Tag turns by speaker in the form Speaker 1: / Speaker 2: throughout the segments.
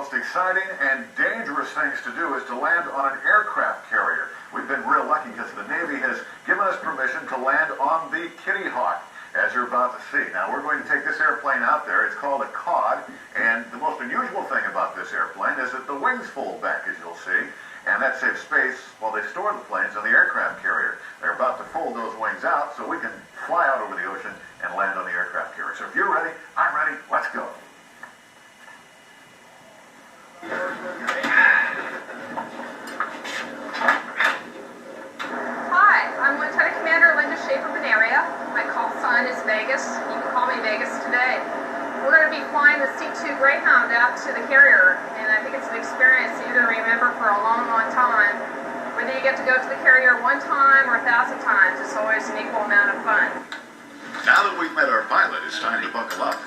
Speaker 1: most exciting and dangerous things to do is to land on an aircraft carrier. We've been real lucky because the Navy has given us permission to land on the Kitty Hawk, as you're about to see. Now, we're going to take this airplane out there. It's called a COD, and the most unusual thing about this airplane is that the wings fold back, as you'll see, and that saves space while they store the planes on the aircraft carrier. They're about to fold those wings out so we can fly out over the ocean and land on the aircraft carrier. So if you're ready, I'm ready. Let's go.
Speaker 2: Hi, I'm Lieutenant Commander Linda Schaefer-Benaria. My call sign is Vegas. You can call me Vegas today. We're going to be flying the C-2 Greyhound out to the carrier, and I think it's an experience you're going to remember for a long, long time. Whether you get to go to the carrier one time or 1,000 times, it's always an equal amount of fun.
Speaker 1: Now that we've met our pilot, it's time to buckle up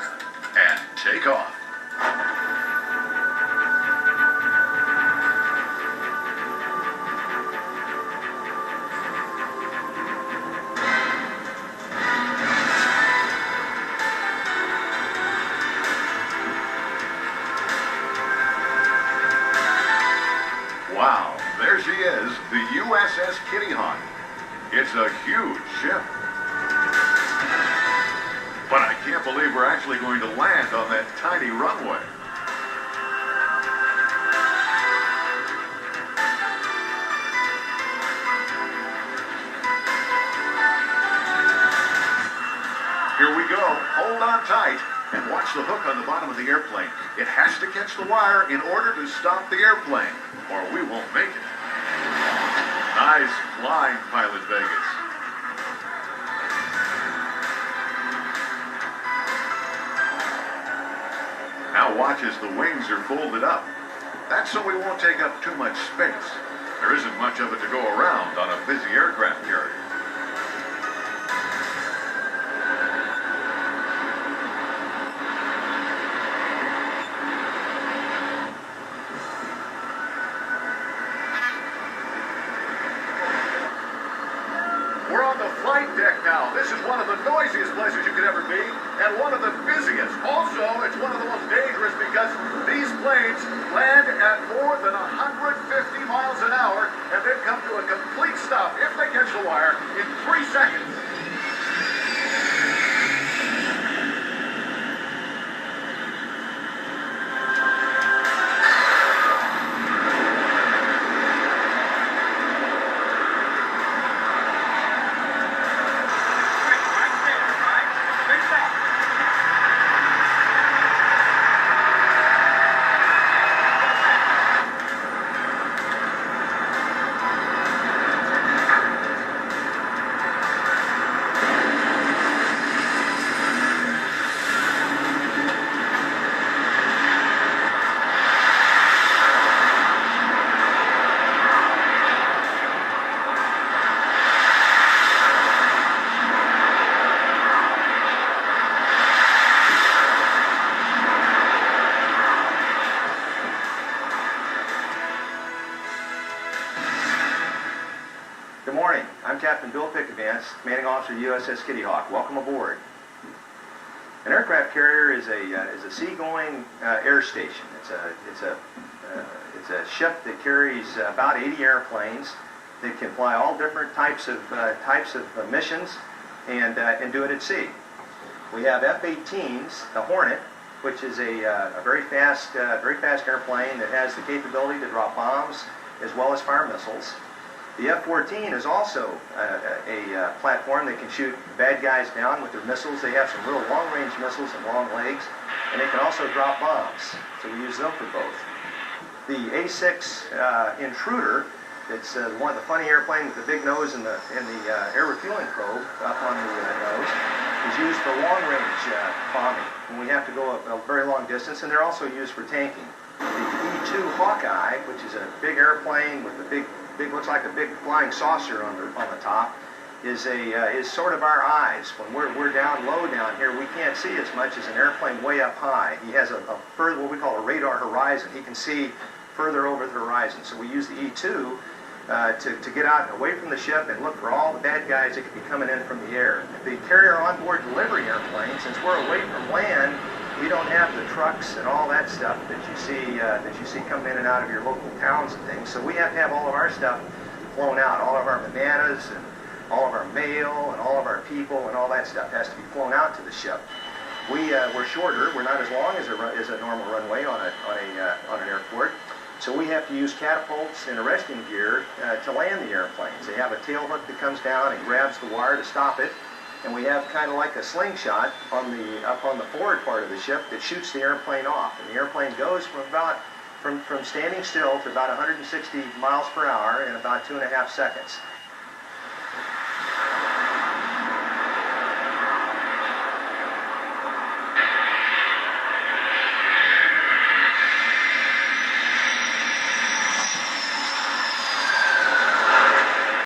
Speaker 1: and take off. Wow, there she is, the USS Kitty Hawk. It's a huge ship. But I can't believe we're actually going to land on that tiny runway. Here we go. Hold on tight and watch the hook on the bottom of the airplane. It has to catch the wire in order to stop the airplane, or we won't make it. Nice flying, Pilot Vegas. Now watch as the wings are folded up. That's so we won't take up too much space. There isn't much of it to go around on a busy aircraft carrier. We're on the flight deck now. This is one of the noisiest places you could ever be, and one of the busiest. Also, it's one of the most dangerous because these planes land at more than 150 miles an hour, and then come to a complete stop if they catch the wire in 3 seconds.
Speaker 3: Good morning. I'm Captain Bill Pickavance, Commanding Officer of USS Kitty Hawk. Welcome aboard. An aircraft carrier is a seagoing air station. It's a ship that carries about 80 airplanes that can fly all different types of missions and do it at sea. We have F-18s, the Hornet, which is a very fast airplane that has the capability to drop bombs as well as fire missiles. The F-14 is also a platform that can shoot bad guys down with their missiles. They have some real long-range missiles and long legs, and they can also drop bombs, so we use them for both. The A-6 Intruder, that's one of the funny airplanes with the big nose and the air refueling probe up on the nose, is used for long-range bombing when we have to go a very long distance, and they're also used for tanking. The E-2 Hawkeye, which is a big airplane with a big looks like a big flying saucer on the top, is sort of our eyes. When we're down low down here, we can't see as much as an airplane way up high. He has a further, what we call a radar horizon. He can see further over the horizon. So we use the E-2 to get out away from the ship and look for all the bad guys that could be coming in from the air. The carrier onboard delivery airplane, since we're away from land, We don't have the trucks and all that stuff that you see coming in and out of your local towns and things. So we have to have all of our stuff flown out. All of our bananas and all of our mail and all of our people and all that stuff has to be flown out to the ship. We're shorter. We're not as long as a normal runway on an airport. So we have to use catapults and arresting gear to land the airplanes. They have a tail hook that comes down and grabs the wire to stop it. And we have kind of like a slingshot up on the forward part of the ship that shoots the airplane off. And the airplane goes from standing still to about 160 miles per hour in about 2.5 seconds.